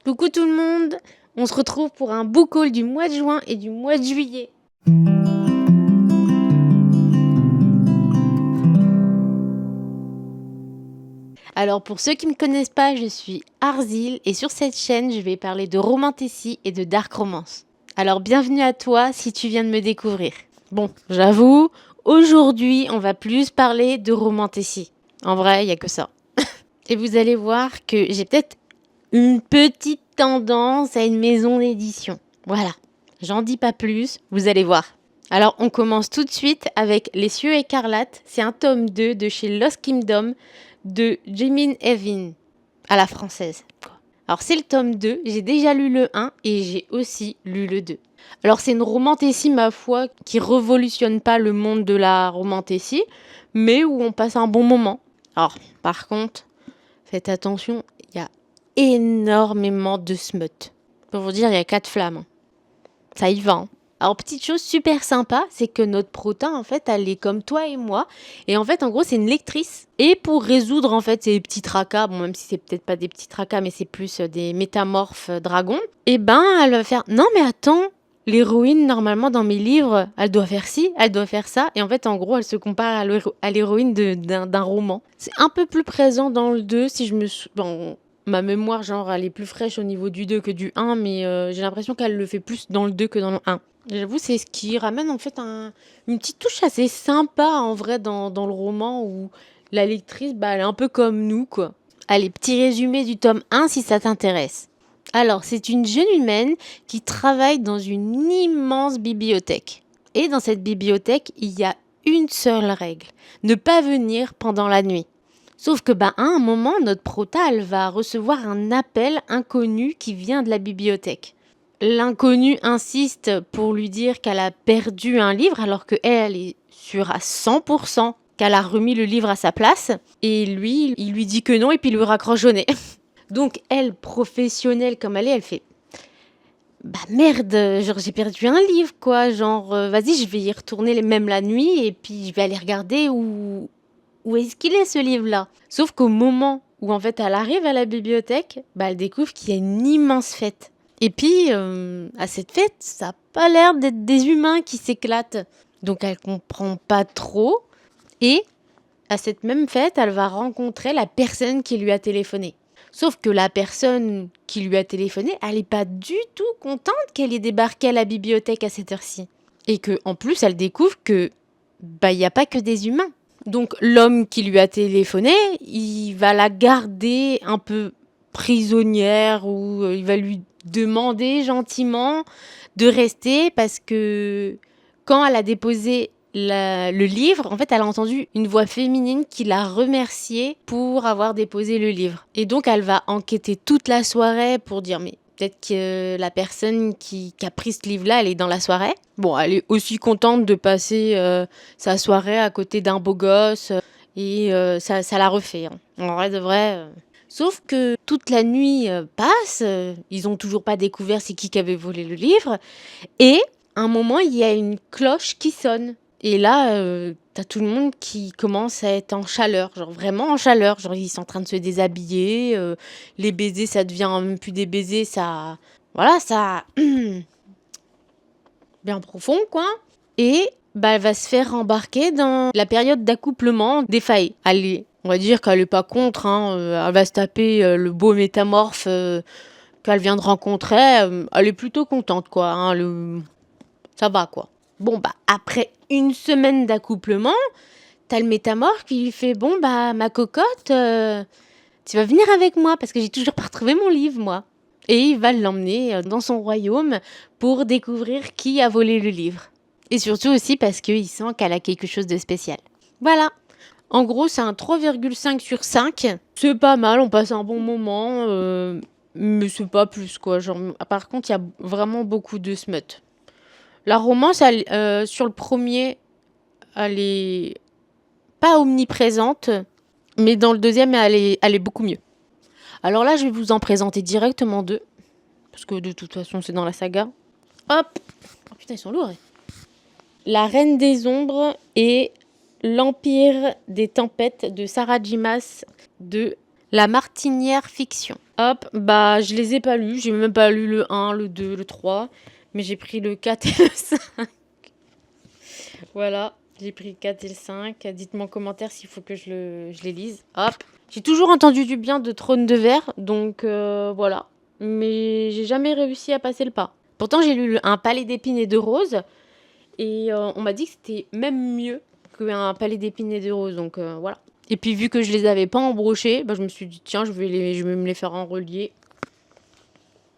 Coucou tout le monde, on se retrouve pour un book haul du mois de juin et du mois de juillet. Alors pour ceux qui ne me connaissent pas, je suis Arzil et sur cette chaîne, je vais parler de romantasy et de dark romance. Alors bienvenue à toi si tu viens de me découvrir. Bon, j'avoue, aujourd'hui, on va plus parler de romantasy. En vrai, il n'y a que ça. Et vous allez voir que j'ai peut-être une petite tendance à une maison d'édition. Voilà, j'en dis pas plus, vous allez voir. Alors on commence tout de suite avec Les Cieux écarlates. C'est un tome 2 de chez Lost Kingdom de Jimin Evin, à la française. Alors c'est le tome 2, j'ai déjà lu le 1 et j'ai aussi lu le 2. Alors c'est une romantasy, ma foi, qui révolutionne pas le monde de la romantasy, mais où on passe un bon moment. Alors par contre, faites attention, il y a énormément de smut. Pour vous dire, il y a 4 flammes. Ça y va, hein. Alors, petite chose super sympa, c'est que notre prota, en fait, elle est comme toi et moi. Et en fait, en gros, c'est une lectrice. Et pour résoudre, en fait, ces petits tracas, bon, même si c'est peut-être pas des petits tracas, mais c'est plus des métamorphes dragons, et ben, elle va faire, non, mais attends, l'héroïne, normalement, dans mes livres, elle doit faire ci, elle doit faire ça. Et en fait, en gros, elle se compare à l'héroïne d'un roman. C'est un peu plus présent dans le 2, si je me souviens. Bon, ma mémoire, genre, elle est plus fraîche au niveau du 2 que du 1, mais j'ai l'impression qu'elle le fait plus dans le 2 que dans le 1. J'avoue, c'est ce qui ramène en fait une petite touche assez sympa en vrai dans le roman où la lectrice, bah, elle est un peu comme nous, quoi. Allez, petit résumé du tome 1 si ça t'intéresse. Alors, c'est une jeune humaine qui travaille dans une immense bibliothèque. Et dans cette bibliothèque, il y a une seule règle, ne pas venir pendant la nuit. Sauf que à un moment, notre prota, elle va recevoir un appel inconnu qui vient de la bibliothèque. L'inconnu insiste pour lui dire qu'elle a perdu un livre alors qu'elle est sûre à 100% qu'elle a remis le livre à sa place. Et lui, il lui dit que non et puis il lui raccroche au nez. Donc elle, professionnelle comme elle fait bah merde, genre j'ai perdu un livre quoi, genre vas-y je vais y retourner même la nuit et puis je vais aller regarder où est-ce qu'il est ce livre-là. Sauf qu'au moment où en fait elle arrive à la bibliothèque, bah elle découvre qu'il y a une immense fête. Et puis, à cette fête, ça n'a pas l'air d'être des humains qui s'éclatent. Donc, elle comprend pas trop. Et à cette même fête, elle va rencontrer la personne qui lui a téléphoné. Sauf que la personne qui lui a téléphoné, elle n'est pas du tout contente qu'elle ait débarqué à la bibliothèque à cette heure-ci. Et que en plus, elle découvre que il n'y a pas que des humains. Donc, l'homme qui lui a téléphoné, il va la garder un peu prisonnière ou il va lui demander gentiment de rester parce que quand elle a déposé le livre, en fait, elle a entendu une voix féminine qui l'a remerciée pour avoir déposé le livre. Et donc, elle va enquêter toute la soirée pour dire, mais peut-être que la personne qui a pris ce livre-là, elle est dans la soirée. Bon, elle est aussi contente de passer sa soirée à côté d'un beau gosse et ça la refait. Hein. En vrai de vrai... Sauf que toute la nuit passe, ils n'ont toujours pas découvert c'est qui avait volé le livre. Et à un moment, il y a une cloche qui sonne. Et là, t'as tout le monde qui commence à être en chaleur, genre vraiment en chaleur. Genre ils sont en train de se déshabiller, les baisers, ça devient même plus des baisers, ça... Voilà, ça... bien profond, quoi. Et elle va se faire embarquer dans la période d'accouplement des failles. Allez, on va dire qu'elle est pas contre, hein, elle va se taper le beau métamorphe qu'elle vient de rencontrer. Elle est plutôt contente, quoi. Hein, ça va, quoi. Bon, après une semaine d'accouplement, t'as le métamorphe qui lui fait « Bon, ma cocotte, tu vas venir avec moi parce que j'ai toujours pas retrouvé mon livre, moi. » Et il va l'emmener dans son royaume pour découvrir qui a volé le livre. Et surtout aussi parce qu'il sent qu'elle a quelque chose de spécial. Voilà. En gros, c'est un 3,5 sur 5. C'est pas mal, on passe un bon moment, mais c'est pas plus, quoi. Genre, par contre, il y a vraiment beaucoup de smut. La romance, sur le premier, elle est pas omniprésente, mais dans le deuxième, elle est beaucoup mieux. Alors là, je vais vous en présenter directement 2, parce que de toute façon, c'est dans la saga. Hop! Oh putain, ils sont lourds. La Reine des Ombres et l'Empire des Tempêtes de Sarah J. Maas de La Martinière Fiction. Hop, bah je les ai pas lus, j'ai même pas lu le 1, le 2, le 3, mais j'ai pris le 4 et le 5. Voilà, j'ai pris le 4 et le 5. Dites-moi en commentaire s'il faut que je les lise. Hop. J'ai toujours entendu du bien de Trône de Verre, donc voilà. Mais j'ai jamais réussi à passer le pas. Pourtant, j'ai lu Un palais d'épines et de roses, et on m'a dit que c'était même mieux qu'un palais d'épines et de roses, donc voilà. Et puis vu que je les avais pas embrochés, bah, je me suis dit tiens, je vais me les faire en relier.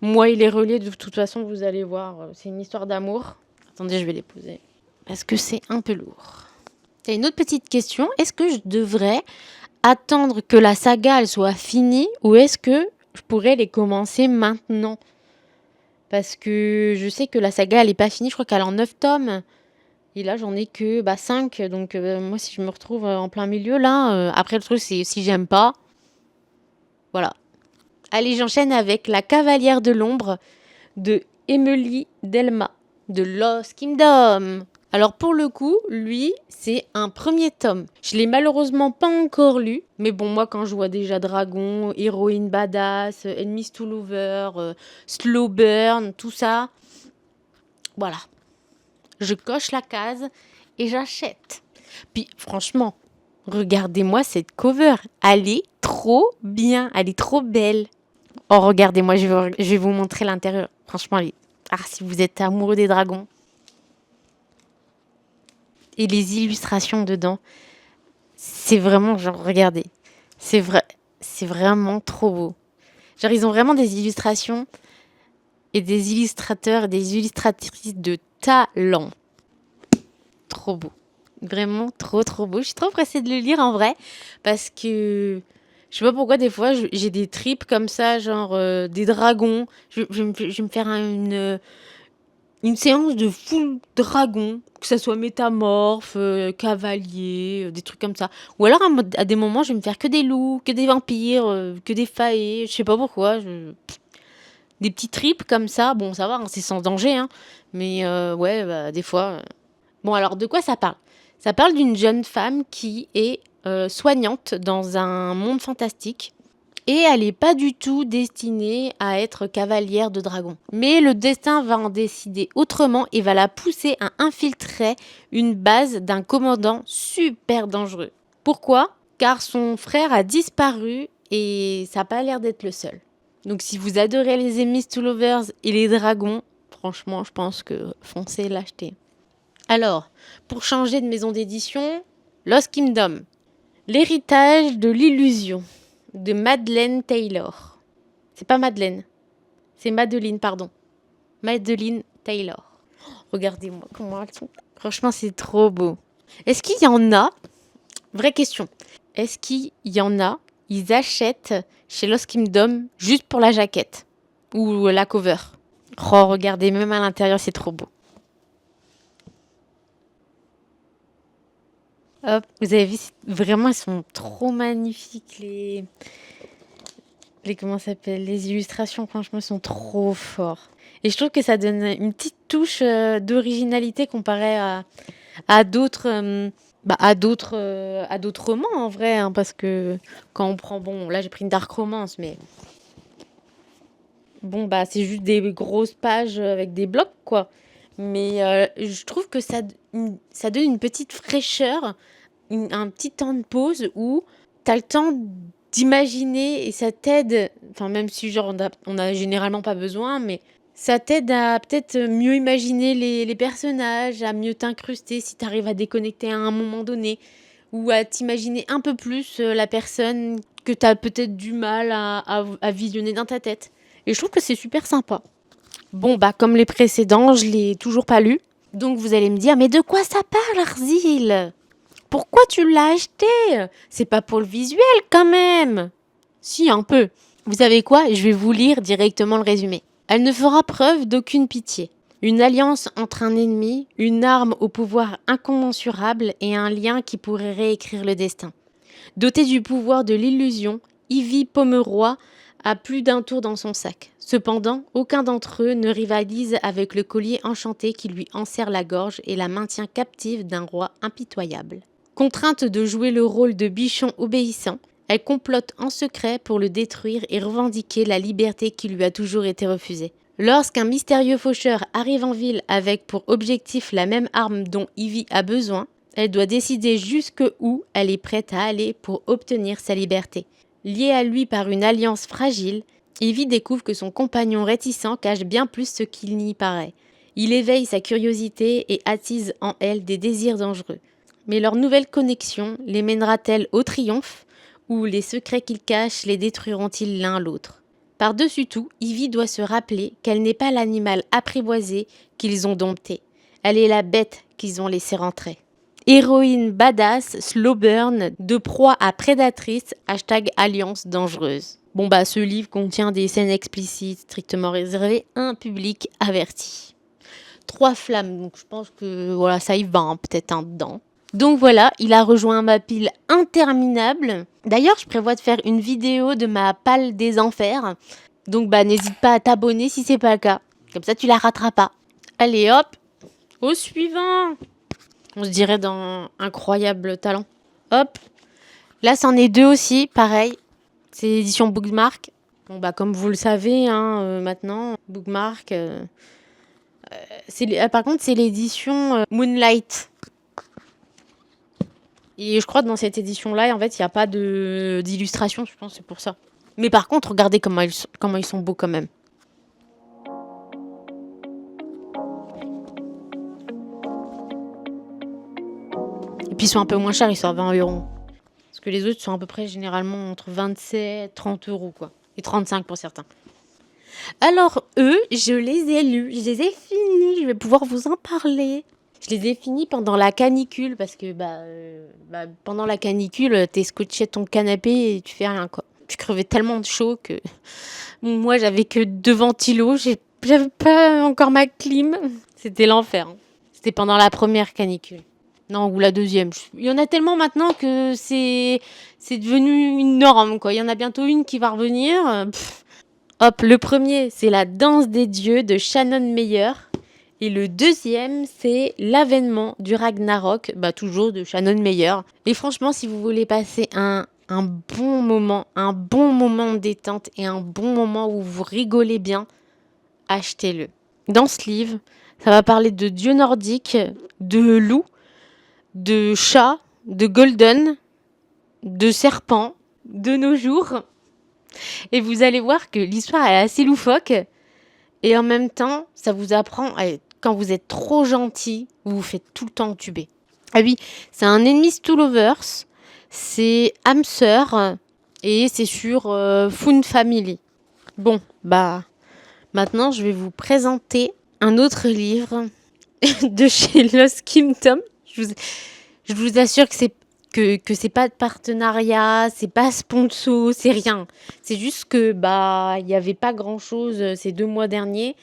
Moi, il est relié de toute façon, vous allez voir, c'est une histoire d'amour. Attendez, je vais les poser. Parce que c'est un peu lourd. Et une autre petite question, est-ce que je devrais attendre que la saga elle soit finie ou est-ce que je pourrais les commencer maintenant? Parce que je sais que la saga elle est pas finie, je crois qu'elle est en 9 tomes. Et là j'en ai que 5, donc moi si je me retrouve en plein milieu là, après le truc c'est si j'aime pas, voilà. Allez, j'enchaîne avec La Cavalière de l'Ombre de Emily Delma de Lost Kingdom. Alors pour le coup, lui, c'est un premier tome. Je l'ai malheureusement pas encore lu, mais bon, moi quand je vois déjà Dragon, Héroïne Badass, Enemies to Lover, Slow Burn, tout ça, voilà. Je coche la case et j'achète. Puis franchement, regardez-moi cette cover. Elle est trop bien, elle est trop belle. Oh, regardez-moi, je vais vous montrer l'intérieur. Franchement, si vous êtes amoureux des dragons. Et les illustrations dedans, c'est vraiment, genre, regardez. C'est vraiment trop beau. Genre, ils ont vraiment des illustrations et des illustrateurs et des illustratrices de talent. Trop beau. Vraiment trop, trop beau. Je suis trop pressée de le lire en vrai parce que je sais pas pourquoi, des fois, j'ai des tripes comme ça, genre des dragons. Je vais me faire une séance de full dragon, que ça soit métamorphe, cavalier, des trucs comme ça. Ou alors à des moments, je vais me faire que des loups, que des vampires, que des faées, je sais pas pourquoi. Des petits tripes comme ça, bon, ça va, hein, c'est sans danger, hein. Mais ouais, bah, des fois. Bon, alors de quoi ça parle? Ça parle d'une jeune femme qui est soignante dans un monde fantastique. Et elle n'est pas du tout destinée à être cavalière de dragon. Mais le destin va en décider autrement et va la pousser à infiltrer une base d'un commandant super dangereux. Pourquoi? Car son frère a disparu et ça n'a pas l'air d'être le seul. Donc si vous adorez les Enemies to Lovers et les dragons, franchement, je pense que foncez l'acheter. Alors, pour changer de maison d'édition, Lost Kingdom. L'héritage de l'illusion de Madeleine Taylor. C'est pas Madeleine, c'est Madeline, pardon. Madeline Taylor. Oh, regardez-moi comment elles sont. Franchement, c'est trop beau. Est-ce qu'il y en a, vraie question, est-ce qu'il y en a, ils achètent chez Lost Kingdom juste pour la jaquette ou la cover? Oh, regardez, même à l'intérieur, c'est trop beau. Hop, vous avez vu, vraiment, elles sont trop magnifiques, comment ça s'appelle, les illustrations, franchement, sont trop forts. Et je trouve que ça donne une petite touche d'originalité comparée à d'autres à d'autres romans en vrai, hein, parce que quand on prend, bon, là j'ai pris une dark romance, mais bon, bah c'est juste des grosses pages avec des blocs, quoi. Mais je trouve que ça donne une petite fraîcheur, un petit temps de pause où tu as le temps d'imaginer et ça t'aide, enfin même si genre on a généralement pas besoin, mais ça t'aide à peut-être mieux imaginer les personnages, à mieux t'incruster si tu arrives à déconnecter à un moment donné, ou à t'imaginer un peu plus la personne que tu as peut-être du mal à visionner dans ta tête. Et je trouve que c'est super sympa. Bon, bah comme les précédents, je l'ai toujours pas lu. Donc vous allez me dire, mais de quoi ça parle, Arzil? Pourquoi tu l'as acheté? C'est pas pour le visuel quand même. Si, un peu. Vous savez quoi? Je vais vous lire directement le résumé. Elle ne fera preuve d'aucune pitié. Une alliance entre un ennemi, une arme au pouvoir incommensurable et un lien qui pourrait réécrire le destin. Dotée du pouvoir de l'illusion, Ivy Pomeroy a plus d'un tour dans son sac. Cependant, aucun d'entre eux ne rivalise avec le collier enchanté qui lui enserre la gorge et la maintient captive d'un roi impitoyable. Contrainte de jouer le rôle de bichon obéissant, Elle complote en secret pour le détruire et revendiquer la liberté qui lui a toujours été refusée. Lorsqu'un mystérieux faucheur arrive en ville avec pour objectif la même arme dont Ivy a besoin, elle doit décider jusqu'où elle est prête à aller pour obtenir sa liberté. Liée à lui par une alliance fragile, Ivy découvre que son compagnon réticent cache bien plus ce qu'il n'y paraît. Il éveille sa curiosité et attise en elle des désirs dangereux. Mais leur nouvelle connexion les mènera-t-elle au triomphe, ou les secrets qu'ils cachent les détruiront-ils l'un l'autre? Par-dessus tout, Ivy doit se rappeler qu'elle n'est pas l'animal apprivoisé qu'ils ont dompté. Elle est la bête qu'ils ont laissé rentrer. Héroïne badass, slow burn, de proie à prédatrice, #alliance dangereuse. Bon bah ce livre contient des scènes explicites strictement réservées à un public averti. 3 flammes, donc je pense que voilà, ça y va, hein, peut-être un dedans. Donc voilà, il a rejoint ma pile interminable. D'ailleurs, je prévois de faire une vidéo de ma palle des enfers. Donc bah n'hésite pas à t'abonner si c'est pas le cas. Comme ça tu la rateras pas. Allez hop, au suivant. On se dirait dans Incroyable Talent. Hop. Là, c'en est 2 aussi, pareil. C'est l'édition Bookmark. Bon, bah, comme vous le savez, hein, maintenant, Bookmark. Par contre, c'est l'édition Moonlight. Et je crois que dans cette édition-là, en fait, il n'y a pas d'illustration, je pense, c'est pour ça. Mais par contre, regardez comment ils sont beaux quand même. Et puis ils sont un peu moins chers, ils sont à 20 €. Parce que les autres sont à peu près généralement entre 27, 30 € quoi. Et 35 pour certains. Alors eux, je les ai lus, je les ai finis, je vais pouvoir vous en parler. Je les ai finis pendant la canicule parce que pendant la canicule, t'es scotché à ton canapé et tu fais rien quoi. Je crevais tellement de chaud que moi j'avais que 2 ventilos, j'avais pas encore ma clim. C'était l'enfer. Hein. C'était pendant la première canicule. Non, ou la deuxième. Il y en a tellement maintenant que c'est devenu une norme, quoi. Il y en a bientôt une qui va revenir. Hop, le premier, c'est La danse des dieux de Shannon Meyer. Et le deuxième, c'est L'avènement du Ragnarok, toujours de Shannon Meyer. Et franchement, si vous voulez passer un bon moment de détente et un bon moment où vous rigolez bien, achetez-le. Dans ce livre, ça va parler de dieux nordiques, de loups, de chats, de golden, de serpents, de nos jours. Et vous allez voir que l'histoire est assez loufoque. Et en même temps, ça vous apprend, quand vous êtes trop gentil, vous vous faites tout le temps tuber. Ah oui, c'est un Enemies to Lovers. C'est âme sœur. Et c'est sur Found Family. Bon, maintenant, je vais vous présenter un autre livre de chez Lost Kingdom. Je vous assure que c'est pas de partenariat, c'est pas sponsor, c'est rien. C'est juste que il y avait pas grand chose ces 2 mois derniers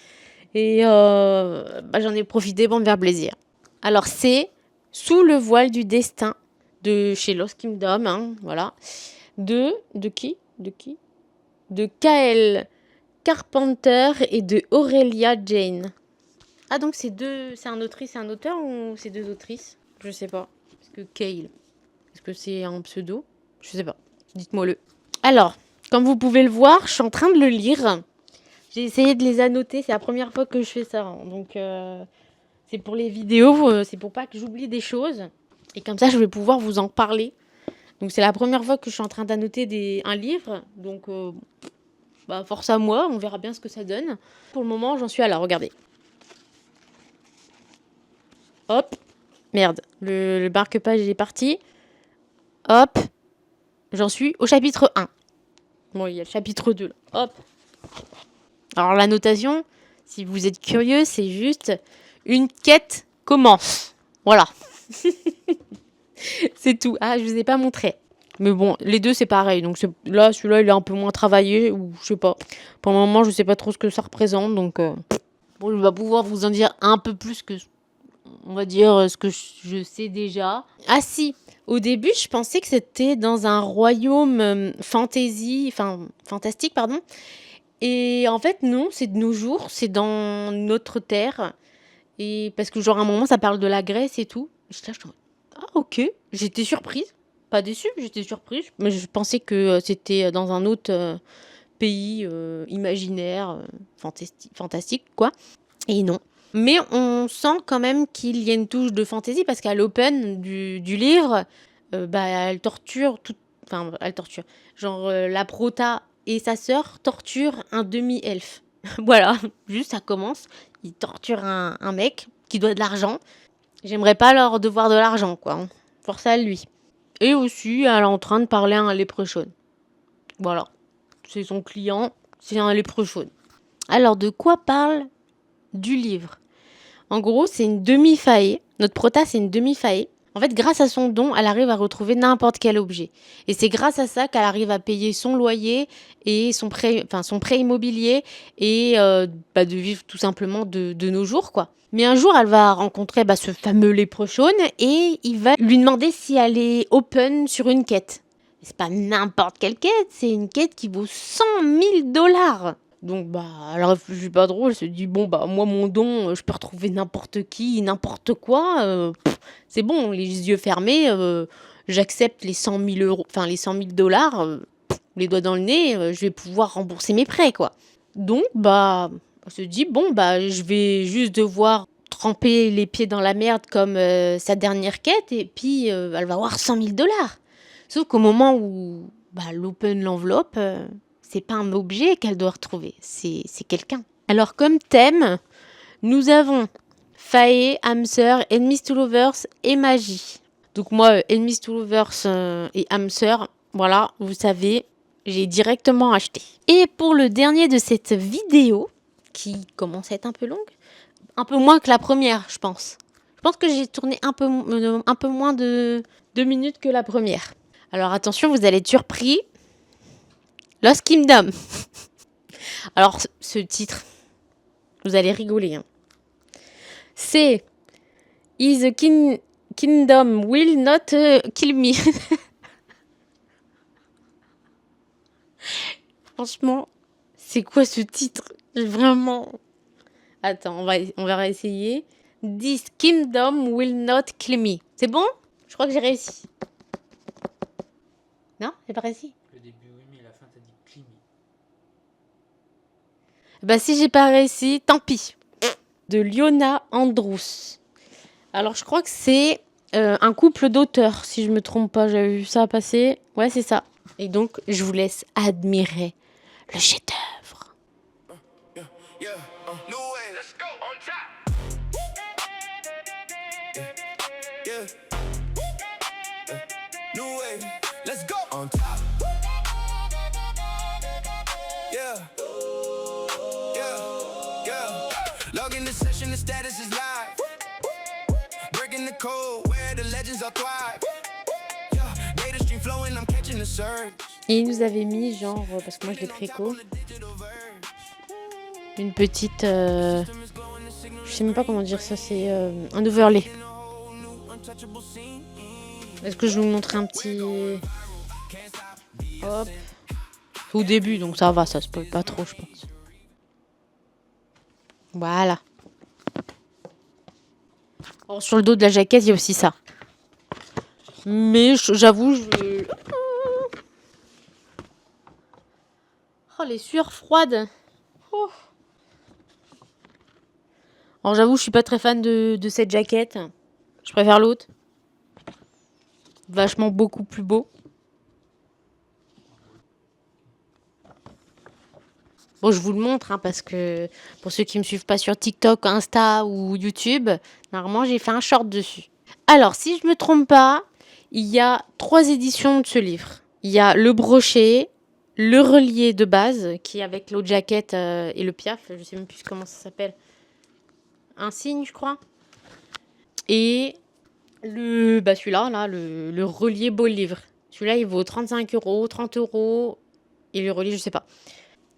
et j'en ai profité pour me faire plaisir. Alors c'est Sous le voile du destin de chez Lost Kingdom, hein, voilà. De qui De K.L. Carpenter et de Aurelia Jane. Ah donc c'est un autrice et un auteur ou c'est 2 autrices? Je sais pas. Parce que Kale, est-ce que c'est un pseudo? Je sais pas. Dites-moi-le. Alors, comme vous pouvez le voir, je suis en train de le lire. J'ai essayé de les annoter. C'est la première fois que je fais ça. Hein. Donc, c'est pour les vidéos. C'est pour pas que j'oublie des choses. Et comme ça, je vais pouvoir vous en parler. Donc, c'est la première fois que je suis en train d'annoter un livre. Donc, force à moi. On verra bien ce que ça donne. Pour le moment, j'en suis à là. Regardez. Hop. Merde, le marque-page est parti. Hop, j'en suis au chapitre 1. Bon, il y a le chapitre 2 là. Hop. Alors la notation, si vous êtes curieux, c'est juste une quête commence. Voilà. C'est tout. Ah, je vous ai pas montré. Mais bon, les deux c'est pareil. Donc là, celui-là, il est un peu moins travaillé ou je sais pas. Pour le moment, je sais pas trop ce que ça représente. Donc bon, je vais pouvoir vous en dire un peu plus que on va dire ce que je sais déjà. Ah si, au début, je pensais que c'était dans un royaume fantastique, pardon. Et en fait, non, c'est de nos jours, c'est dans notre terre. Et parce que genre à un moment, ça parle de la Grèce et tout. Ah ok, j'étais surprise. pas déçue, j'étais surprise. Mais je pensais que c'était dans un autre pays imaginaire, fantastique, quoi. Et non. Mais on sent quand même qu'il y a une touche de fantaisie parce qu'à l'open du livre, elle torture tout. Enfin, elle torture. Genre, la prota et sa sœur torturent un demi-elfe. Voilà, juste ça commence. Ils torturent un mec qui doit de l'argent. J'aimerais pas leur devoir de l'argent, quoi, hein. Force à lui. Et aussi, elle est en train de parler à un léprechaun. Voilà. C'est son client, c'est un léprechaun. Alors, de quoi parle du livre? En gros, c'est une demi-faillée. Notre prota, c'est une demi-faillée. En fait, grâce à son don, elle arrive à retrouver n'importe quel objet. Et c'est grâce à ça qu'elle arrive à payer son loyer et son prêt immobilier et de vivre tout simplement de nos jours, quoi. Mais un jour, elle va rencontrer ce fameux léprechaun et il va lui demander si elle est open sur une quête. C'est pas n'importe quelle quête, c'est une quête qui vaut 100 000 $. Donc elle réfléchit pas trop, elle se dit moi mon don, je peux retrouver n'importe qui, n'importe quoi, c'est bon, les yeux fermés, j'accepte les 100 000 €, enfin les 100 000 $, les doigts dans le nez, je vais pouvoir rembourser mes prêts, quoi. Donc elle se dit je vais juste devoir tremper les pieds dans la merde comme sa dernière quête et puis elle va avoir 100 000 $. Sauf qu'au moment où elle open l'enveloppe, c'est pas un objet qu'elle doit retrouver, c'est quelqu'un. Alors comme thème, nous avons fae, âme sœur, enemies to lovers et magie. Donc moi, enemies to lovers et âme sœur, voilà, vous savez, j'ai directement acheté. Et pour le dernier de cette vidéo, qui commence à être un peu longue, un peu moins que la première, je pense. Je pense que j'ai tourné un peu moins de 2 minutes que la première. Alors attention, vous allez être surpris. Lost Kingdom. Alors, ce titre, vous allez rigoler, hein. C'est Is the kingdom will not kill me. Franchement, c'est quoi ce titre? Vraiment. Attends, on va réessayer. This kingdom will not kill me. C'est bon? Je crois que j'ai réussi. Non, j'ai pas réussi. Le début, oui, mais la fin, t'as dit Climi. Si j'ai pas réussi, tant pis. De Liona Andrews. Alors, je crois que c'est un couple d'auteurs, si je me trompe pas. J'avais vu ça passer. Ouais, c'est ça. Et donc, je vous laisse admirer le chef-d'œuvre. Let's go on top. Yeah. Log in the session, the status is live. Breaking the code where the legends are thrive. Yeah. Data stream flowing, I'm catching the surge. Et il nous avait mis genre, parce que moi je l'ai préco, une petite, je sais même pas comment dire ça, c'est un overlay. Est-ce que je vais vous montrer un petit... Hop. Au début, donc ça va, ça se peut pas trop, je pense. Voilà. Alors, sur le dos de la jaquette, il y a aussi ça. Mais j'avoue, Oh, les sueurs froides. Oh. Alors, j'avoue, je suis pas très fan de cette jaquette. Je préfère l'autre. Vachement beaucoup plus beau. Bon, je vous le montre, parce que pour ceux qui me suivent pas sur TikTok, Insta ou YouTube, normalement, j'ai fait un short dessus. Alors, si je me trompe pas, il y a 3 éditions de ce livre. Il y a le brochet, le relié de base, qui est avec l'autre jaquette et le piaf. Je sais même plus comment ça s'appelle. Un signe, je crois. Et celui-là, là, le relié beau livre. Celui-là, il vaut 35 €, 30 €. Et le relié, je sais pas.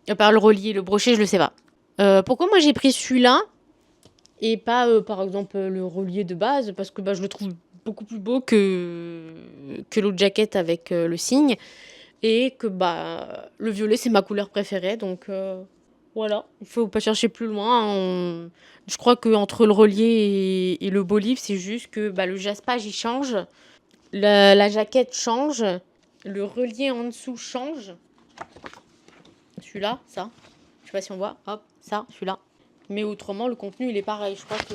Le relié, le brochet, je le sais pas. Pourquoi moi j'ai pris celui-là et pas, par exemple, le relié de base? Parce que je le trouve beaucoup plus beau que l'autre jaquette avec le signe. Et que le violet, c'est ma couleur préférée. Donc voilà, il faut pas chercher plus loin. Je crois qu'entre le relié et le beau livre, c'est juste que le jaspage, il change. La jaquette change, le relié en dessous change. Celui-là, ça. Je sais pas si on voit. Hop, ça, celui-là. Mais autrement, le contenu, il est pareil. Je crois que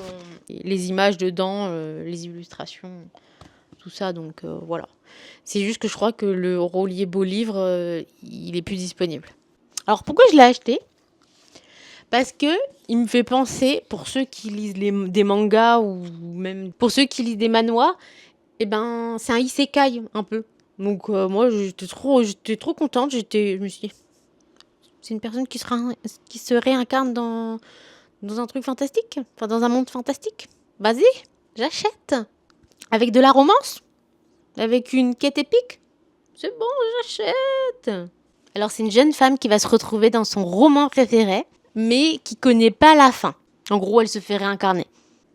les images dedans, les illustrations, tout ça, donc voilà. C'est juste que je crois que le relié beau livre, il est plus disponible. Alors pourquoi je l'ai acheté? Parce que il me fait penser, pour ceux qui lisent des mangas ou même pour ceux qui lisent des manhwas, eh ben c'est un isekai un peu. Donc moi j'étais trop contente. Je me suis dit, c'est une personne qui se réincarne dans un truc fantastique, enfin dans un monde fantastique. Vas-y, j'achète. Avec de la romance, avec une quête épique. C'est bon, j'achète. Alors c'est une jeune femme qui va se retrouver dans son roman préféré, mais qui connaît pas la fin. En gros, elle se fait réincarner.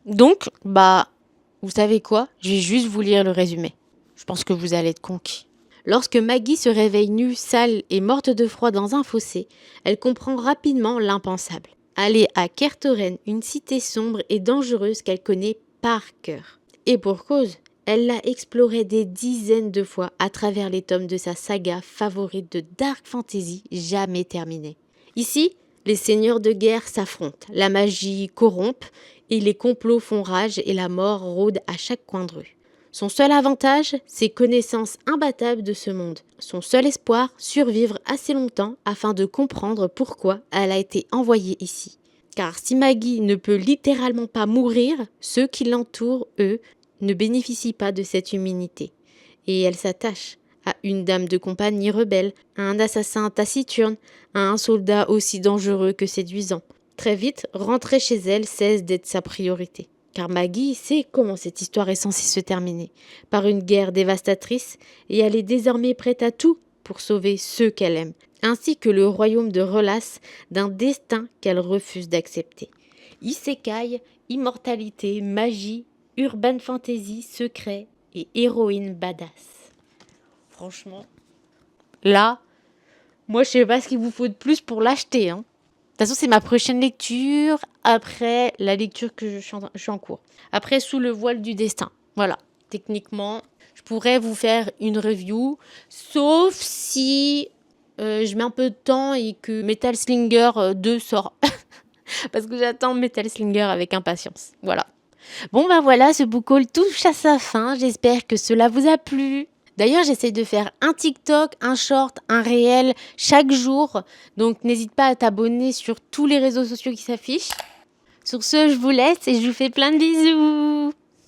Donc, vous savez quoi? Je vais juste vous lire le résumé. Je pense que vous allez être conquis. Lorsque Maggie se réveille nue, sale et morte de froid dans un fossé, elle comprend rapidement l'impensable. Aller à Kertoren, une cité sombre et dangereuse qu'elle connaît par cœur. Et pour cause, elle l'a explorée des dizaines de fois à travers les tomes de sa saga favorite de Dark Fantasy jamais terminée. Ici, les seigneurs de guerre s'affrontent, la magie corrompt et les complots font rage et la mort rôde à chaque coin de rue. Son seul avantage, ses connaissances imbattables de ce monde. Son seul espoir, survivre assez longtemps afin de comprendre pourquoi elle a été envoyée ici. Car si Maggie ne peut littéralement pas mourir, ceux qui l'entourent, eux, ne bénéficient pas de cette immunité. Et elle s'attache à une dame de compagnie rebelle, à un assassin taciturne, à un soldat aussi dangereux que séduisant. Très vite, rentrer chez elle cesse d'être sa priorité. Car Maggie sait comment cette histoire est censée se terminer, par une guerre dévastatrice, et elle est désormais prête à tout pour sauver ceux qu'elle aime, ainsi que le royaume de Relace d'un destin qu'elle refuse d'accepter. Isekai, immortalité, magie, urban fantasy, secret et héroïne badass. Franchement, là, moi je sais pas ce qu'il vous faut de plus pour l'acheter, hein. De toute façon, c'est ma prochaine lecture après la lecture que je suis en cours. Après, Sous le voile du destin. Voilà. Techniquement, je pourrais vous faire une review, sauf si je mets un peu de temps et que Metal Slinger 2 sort. Parce que j'attends Metal Slinger avec impatience. Voilà. Bon, voilà, ce book haul touche à sa fin. J'espère que cela vous a plu. D'ailleurs, j'essaie de faire un TikTok, un short, un réel chaque jour. Donc, n'hésite pas à t'abonner sur tous les réseaux sociaux qui s'affichent. Sur ce, je vous laisse et je vous fais plein de bisous.